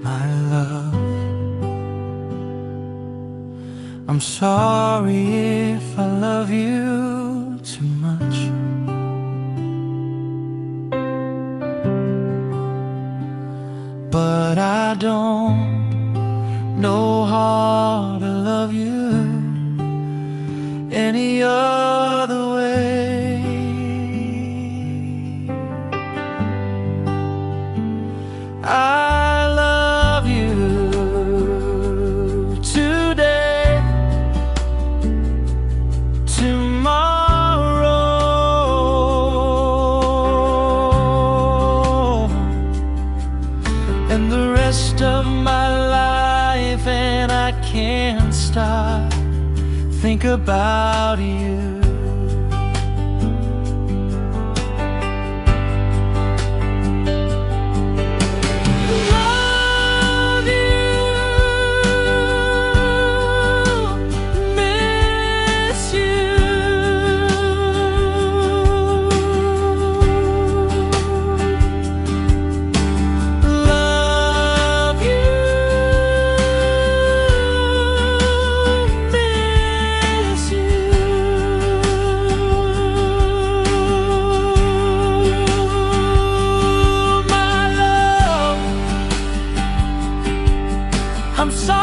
My love, I'm sorry if I love you too much. But I don't know how to love you any other way. I love you today, tomorrow, and the rest of my life, and I can't stop think about you. Love you, miss you. Love you, miss you. My love, I'm sorry